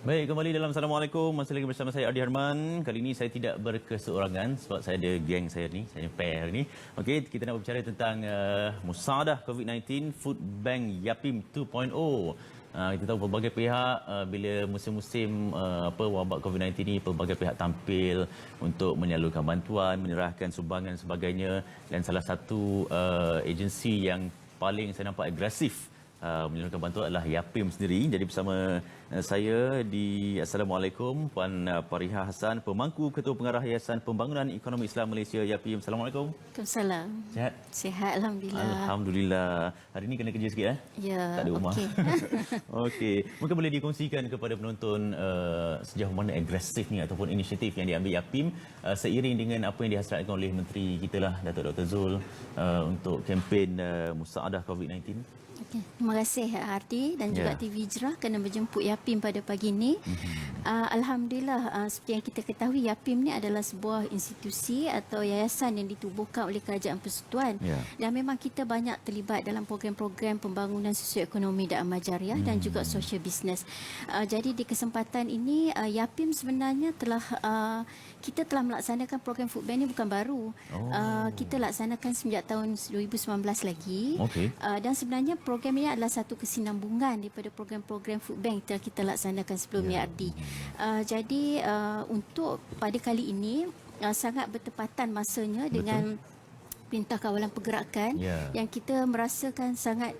Baik, kembali dalam Assalamualaikum. Masih lagi bersama saya Adi Harman. Kali ini saya tidak berkeseorangan sebab saya ada geng saya ni, saya pair ni. Okey, kita nak berbicara tentang musadah COVID-19 Food Bank Yapim 2.0. Kita tahu pelbagai pihak bila musim-musim wabak COVID-19 ni, pelbagai pihak tampil untuk menyalurkan bantuan, menyerahkan sumbangan sebagainya, dan salah satu agensi yang paling saya nampak agresif menyalurkan bantuan adalah Yapim sendiri. Jadi bersama saya di Assalamualaikum Puan Pariha Hassan, pemangku Ketua Pengarah Yayasan Pembangunan Ekonomi Islam Malaysia Yapim. Assalamualaikum. Waalaikumsalam. Sihat? Sihat, alhamdulillah. Alhamdulillah. Hari ini kena kerja sikit Ya. Tak ada rumah. Okey. Okey. Mungkin boleh dikongsikan kepada penonton sejauh mana agresifnya ataupun inisiatif yang diambil Yapim seiring dengan apa yang dihasratkan oleh Menteri kita lah, Datuk Dr. Zul, untuk kempen musadah COVID-19. Okay. Terima kasih Ardi dan juga TV Hijrah kerana menjemput Yapim pada pagi ini. Alhamdulillah, seperti yang kita ketahui, Yapim ni adalah sebuah institusi atau yayasan yang ditubuhkan oleh Kerajaan Persekutuan. Dan memang kita banyak terlibat dalam program-program pembangunan sosioekonomi dan amal jariah dan juga social business. Jadi di kesempatan ini, Yapim sebenarnya kita telah melaksanakan program Food Bank ni bukan baru. Kita laksanakan sejak tahun 2019 lagi. Dan sebenarnya program ini adalah satu kesinambungan daripada program-program Food Bank yang kita laksanakan sebelumnya, Ardi. Jadi untuk pada kali ini sangat bertepatan masanya dengan Perintah Kawalan Pergerakan yang kita merasakan sangat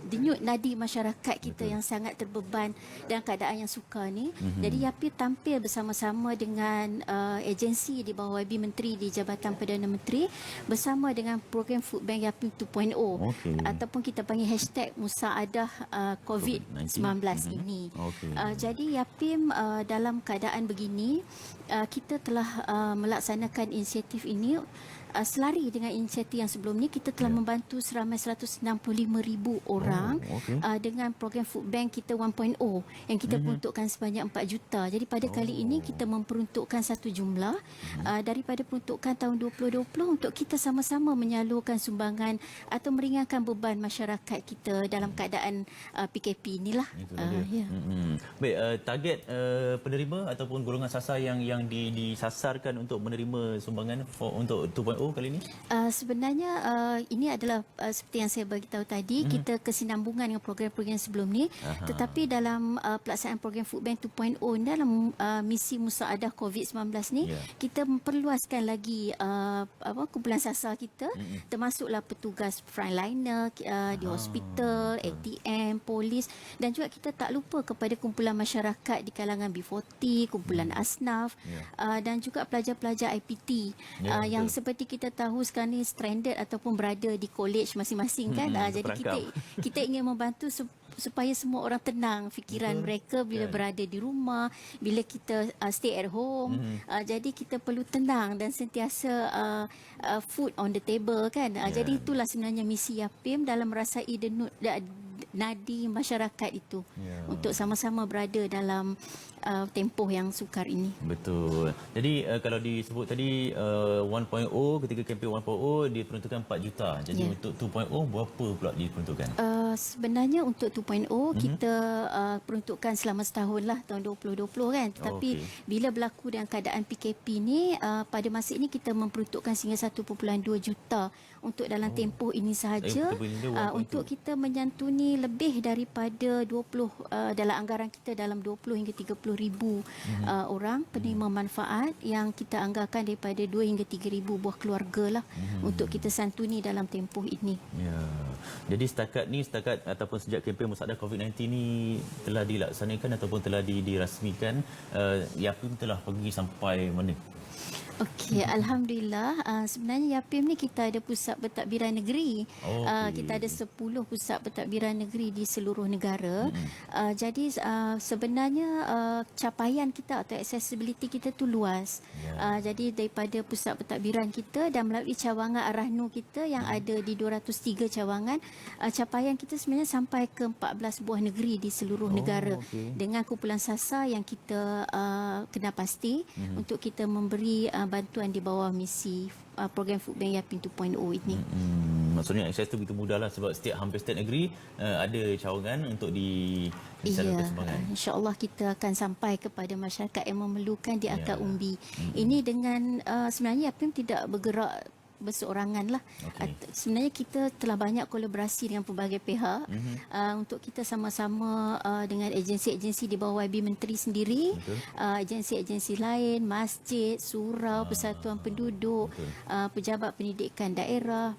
denyut nadi masyarakat kita yang sangat terbeban dalam keadaan yang sukar ni. Jadi Yapim tampil bersama-sama dengan agensi di bawah YB Menteri di Jabatan Perdana Menteri bersama dengan program Food Bank Yapim 2.0 ataupun kita panggil hashtag Musaadah COVID-19 ini. Jadi Yapim dalam keadaan begini, kita telah melaksanakan inisiatif ini selari dengan inisiatif yang sebelum ni. Kita telah membantu seramai 165,000 orang dengan program Food Bank kita 1.0 yang kita peruntukkan sebanyak 4 juta. Jadi pada kali ini kita memperuntukkan satu jumlah daripada peruntukan tahun 2020 untuk kita sama-sama menyalurkan sumbangan atau meringankan beban masyarakat kita dalam keadaan PKP inilah. Baik, target penerima ataupun golongan sasar yang disasarkan untuk menerima sumbangan untuk 2.0 kali ini? Sebenarnya ini adalah seperti yang saya beritahu tadi, kita kesinambungan dengan program-program sebelum ni. Tetapi dalam pelaksanaan program Food Bank 2.0 dalam misi musaadah COVID-19 ni, kita memperluaskan lagi kumpulan sasar kita, termasuklah petugas frontliner di hospital, ATM, polis, dan juga kita tak lupa kepada kumpulan masyarakat di kalangan B40, kumpulan asnaf, dan juga pelajar-pelajar IPT yang seperti kita tahu sekarang ni stranded ataupun berada di college masing-masing kan. Jadi kita ingin membantu supaya semua orang tenang fikiran mereka bila berada di rumah, bila kita stay at home. Jadi kita perlu tenang dan sentiasa food on the table kan. Jadi itulah sebenarnya misi Yapim dalam merasai nadi masyarakat itu untuk sama-sama berada dalam tempoh yang sukar ini. Betul. Jadi kalau disebut tadi 1.0, ketika kempen 1.0 diperuntukkan 4 juta. Jadi untuk 2.0 berapa pula diperuntukkan? Sebenarnya untuk 2.0 kita peruntukkan selama setahun lah, tahun 2020 kan. Tapi bila berlaku dengan keadaan PKP ni, pada masa ini kita memperuntukkan sehingga 1.2 juta untuk dalam tempoh ini sahaja, untuk kita menyantuni lebih daripada 20 dalam anggaran kita dalam 20 hingga 30 ribu orang penerima manfaat yang kita anggarkan daripada 2 hingga 3 ribu buah keluarga lah untuk kita santuni dalam tempoh ini. Jadi setakat ataupun sejak kempen musadah COVID-19 ni telah dilaksanakan ataupun telah dirasmikan, Yapim telah pergi sampai mana? Okey, alhamdulillah. Sebenarnya Yapim ni kita ada pusat pentadbiran negeri. Kita ada 10 pusat pentadbiran negeri di seluruh negara. Jadi sebenarnya capaian kita atau accessibility kita tu luas. Jadi daripada pusat pentadbiran kita dan melalui cawangan Arahnu kita yang ada di 203 cawangan, capaian kita sebenarnya sampai ke 14 buah negeri di seluruh negara dengan kumpulan sasar yang kita kenal pasti untuk kita memberi bantuan di bawah misi program Food Bank Yapim 2.0 ini. Maksudnya akses tu begitu mudah lah sebab hampir setiap negeri ada cawangan untuk disalurkan sumbangan. InsyaAllah kita akan sampai kepada masyarakat yang memerlukan di akar umbi. Ini dengan sebenarnya YAPIM tidak bergerak berseorangan lah. Okey. Sebenarnya kita telah banyak kolaborasi dengan pelbagai pihak untuk kita sama-sama dengan agensi-agensi di bawah YB Menteri sendiri, agensi-agensi lain, masjid, surau, persatuan penduduk, pejabat pendidikan daerah,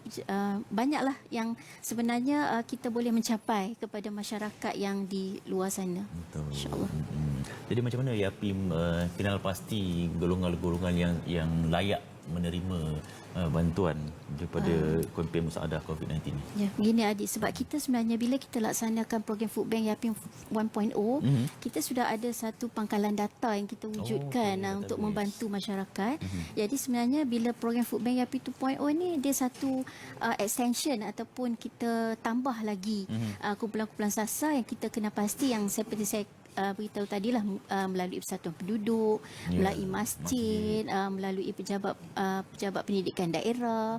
banyaklah yang sebenarnya kita boleh mencapai kepada masyarakat yang di luar sana. Betul. InsyaAllah. Jadi macam mana YAPIM kenal pasti golongan-golongan yang layak menerima bantuan daripada kempen musahadah COVID-19 ni? Ya, begini adik, sebab kita sebenarnya bila kita laksanakan program Food Bank YAPIM 1.0, kita sudah ada satu pangkalan data yang kita wujudkan untuk membantu masyarakat. Jadi sebenarnya bila program Food Bank YAPIM 2.0 ni dia satu extension ataupun kita tambah lagi kumpulan-kumpulan sasar yang kita kena pasti yang seperti saya beritahu tadilah, melalui persatuan penduduk, melalui masjid, melalui pejabat pendidikan daerah,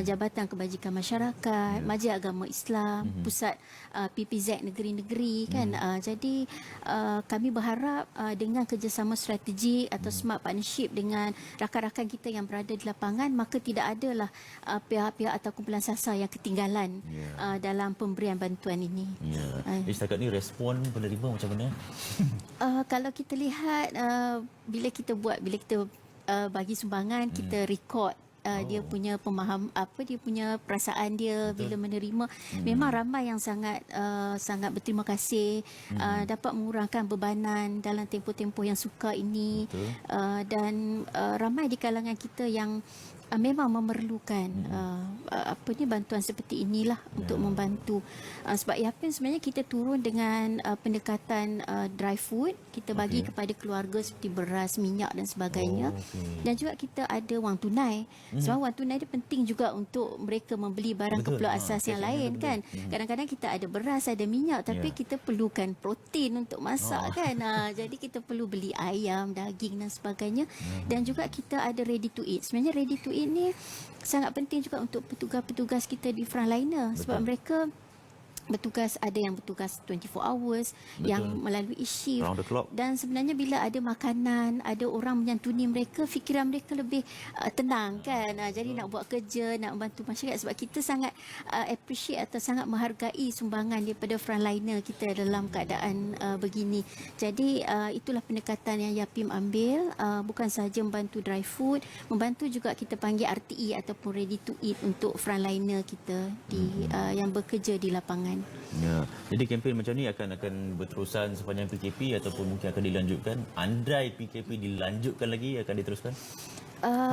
Jabatan Kebajikan Masyarakat, Majlis Agama Islam, pusat PPZ negeri-negeri kan. Jadi kami berharap dengan kerjasama strategi atau smart partnership dengan rakan-rakan kita yang berada di lapangan, maka tidak adalah pihak-pihak atau kumpulan sasar yang ketinggalan dalam pemberian bantuan ini. Jadi setakat ni respon penerima macam mana? Kalau kita lihat bila kita bagi sumbangan, kita record dia punya dia punya perasaan dia bila menerima. Memang ramai yang sangat berterima kasih, dapat mengurangkan bebanan dalam tempoh-tempoh yang sukar ini. Dan ramai di kalangan kita yang memang memerlukan bantuan seperti inilah untuk membantu. Sebab YAPIM sebenarnya kita turun dengan pendekatan dry food, kita bagi kepada keluarga seperti beras, minyak dan sebagainya. Dan juga kita ada wang tunai. Sebab wang tunai dia penting juga untuk mereka membeli barang keperluan asas yang lain kan. Kadang-kadang kita ada beras, ada minyak, tapi kita perlukan protein untuk masak kan. Jadi kita perlu beli ayam, daging dan sebagainya. Dan juga kita ada ready to eat. Sebenarnya ready to eat ini sangat penting juga untuk petugas-petugas kita di frontliner. Sebab mereka ada yang bertugas 24 hours, yang melalui shift, round the clock. dan sebenarnya bila ada makanan, ada orang menyantuni mereka, fikiran mereka lebih tenang kan. Jadi nak buat kerja, nak membantu masyarakat, sebab kita sangat appreciate atau sangat menghargai sumbangan daripada frontliner kita dalam keadaan begini. Jadi itulah pendekatan yang YAPIM ambil, bukan sahaja membantu dry food, membantu juga kita panggil RTE ataupun ready to eat untuk frontliner kita yang bekerja di lapangan. Ya. Jadi kempen macam ni akan berterusan sepanjang PKP ataupun mungkin akan dilanjutkan? Andai PKP dilanjutkan lagi, akan diteruskan?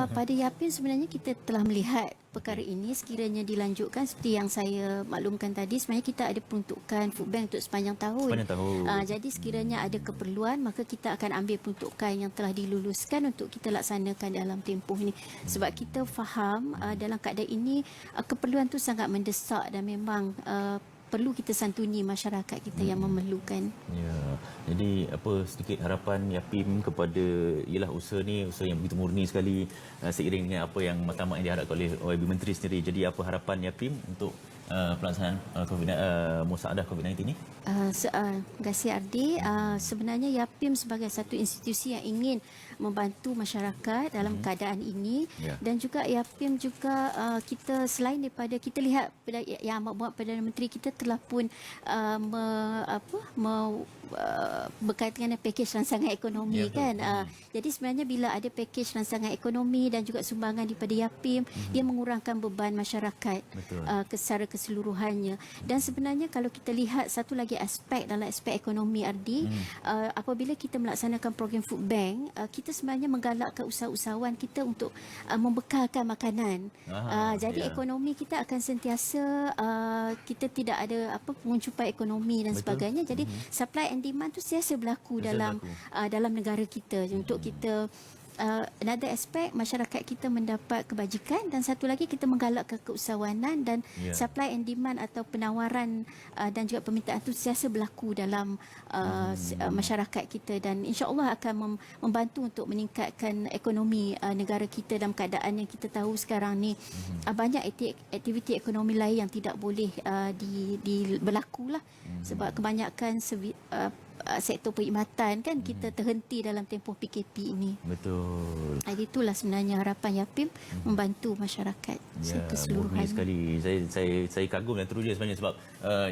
Pada YAPIM sebenarnya kita telah melihat perkara ini sekiranya dilanjutkan seperti yang saya maklumkan tadi. Sebenarnya kita ada peruntukan food bank untuk sepanjang tahun. Jadi sekiranya ada keperluan, maka kita akan ambil peruntukan yang telah diluluskan untuk kita laksanakan dalam tempoh ini. Sebab kita faham dalam keadaan ini keperluan tu sangat mendesak dan memang perlu kita santuni masyarakat kita yang memerlukan. Ya. Jadi apa sedikit harapan YAPIM kepada usaha yang begitu murni sekali, seiring dengan apa yang matlamat yang diharapkan oleh YB Menteri sendiri. Jadi apa harapan YAPIM untuk pelaksanaan musahadah COVID-19 ni? Terima kasih Ardi. Sebenarnya YAPIM sebagai satu institusi yang ingin membantu masyarakat dalam keadaan ini, dan juga YAPIM juga kita selain daripada kita lihat yang amat Perdana Menteri kita telah pun berkaitan dengan pakej rancangan ekonomi kan. Jadi sebenarnya bila ada pakej rancangan ekonomi dan juga sumbangan daripada YAPIM, dia mengurangkan beban masyarakat secara keseluruhannya. Dan sebenarnya kalau kita lihat satu lagi aspek dalam aspek ekonomi Ardi, apabila kita melaksanakan program food bank, kita sebenarnya menggalakkan usahawan kita untuk membekalkan makanan. Jadi ekonomi kita akan sentiasa kita tidak ada penguncupan ekonomi dan sebagainya. Jadi supply and demand tu sentiasa berlaku dalam negara kita untuk kita another aspek masyarakat kita mendapat kebajikan, dan satu lagi kita menggalakkan keusahawanan dan supply and demand atau penawaran dan juga permintaan itu sentiasa berlaku dalam masyarakat kita, dan insya-Allah akan membantu untuk meningkatkan ekonomi negara kita dalam keadaan yang kita tahu sekarang ni banyak aktiviti ekonomi lain yang tidak boleh berlaku lah, sebab kebanyakan sektor perkhidmatan kan kita terhenti dalam tempoh PKP ini. Betul. Jadi itulah sebenarnya harapan YAPIM membantu masyarakat keseluruhan. Sekali. Saya kagum dan teruja sebenarnya sebab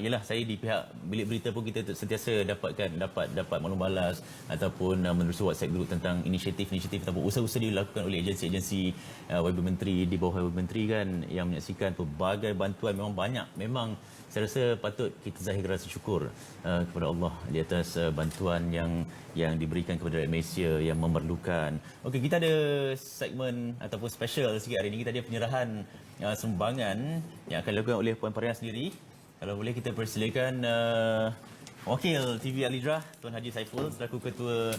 yalah, saya di pihak bilik berita pun kita sentiasa dapat maklum balas ataupun menerusi WhatsApp group tentang inisiatif-inisiatif ataupun usaha-usaha dilakukan oleh agensi-agensi YB Menteri, di bawah YB Menteri kan, yang menyaksikan pelbagai bantuan. Memang banyak. Memang saya rasa patut kita zahirkan rasa syukur kepada Allah di atas bantuan yang diberikan kepada rakyat Malaysia yang memerlukan. Okey, kita ada segmen ataupun special sikit hari ini. Kita ada penyerahan sumbangan yang akan dilakukan oleh Puan Pariah sendiri. Kalau boleh kita persilakan Wakil TV Al Hijrah Tuan Haji Saiful selaku Ketua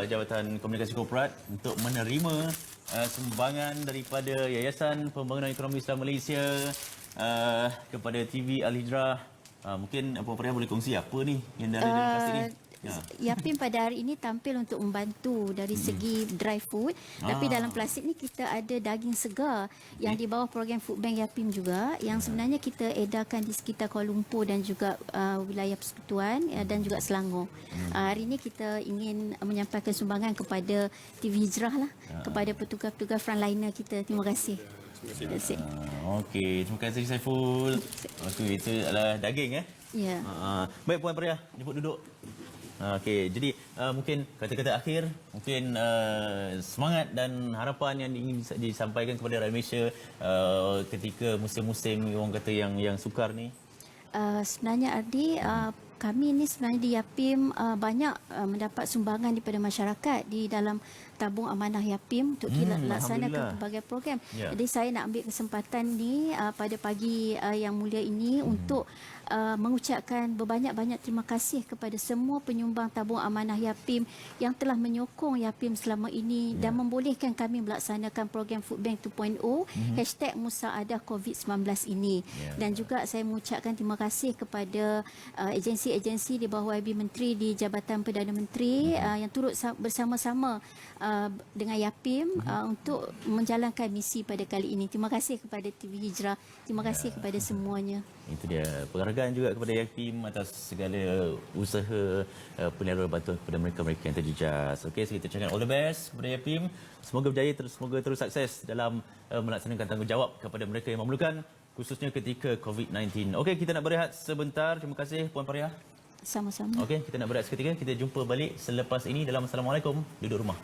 Jabatan Komunikasi Korporat untuk menerima sumbangan daripada Yayasan Pembangunan Ekonomi Islam Malaysia kepada TV Al Hijrah. Mungkin Puan Pariah boleh kongsi apa ni yang dalam plastik ni? YAPIM pada hari ini tampil untuk membantu dari segi dry food, tapi dalam plastik ni kita ada daging segar yang di bawah program Food Bank YAPIM juga, yang sebenarnya kita edarkan di sekitar Kuala Lumpur dan juga wilayah persekutuan dan juga Selangor. Hari ini kita ingin menyampaikan sumbangan kepada TV Hijrah lah, kepada petugas-petugas frontliner kita. Terima kasih. Terima kasih. Okey, terima kasih Saiful. Okey, itu adalah daging Ya. Baik Puan Pariah, jemput duduk. Okey, jadi mungkin kata-kata akhir, mungkin semangat dan harapan yang ingin disampaikan kepada rakyat Malaysia ketika musim-musim orang kata yang sukar ni. Sebenarnya Ardi, kami ni sebenarnya di YAPIM banyak mendapat sumbangan daripada masyarakat di dalam tabung amanah YAPIM untuk kita laksanakan pelbagai program. Jadi saya nak ambil kesempatan ni pada pagi yang mulia ini untuk mengucapkan berbanyak-banyak terima kasih kepada semua penyumbang tabung amanah YAPIM yang telah menyokong YAPIM selama ini dan membolehkan kami melaksanakan program Food Bank 2.0 #Musaadah COVID-19 ini. Dan juga saya mengucapkan terima kasih kepada agensi-agensi di bawah YB Menteri di Jabatan Perdana Menteri yang turut bersama-sama dengan YAPIM untuk menjalankan misi pada kali ini. Terima kasih kepada TV Hijrah. Terima kasih kepada semuanya. Itu dia. Penghargaan juga kepada YAPIM atas segala usaha penyaluran bantuan kepada mereka-mereka yang terjejas. Okey, so kita ucapkan all the best kepada YAPIM. Semoga berjaya, semoga terus sukses dalam melaksanakan tanggungjawab kepada mereka yang memerlukan, khususnya ketika COVID-19. Okey, kita nak berehat sebentar. Terima kasih Puan Pariah. Sama-sama. Okey, kita nak berehat seketika. Kita jumpa balik selepas ini dalam Assalamualaikum. Duduk rumah.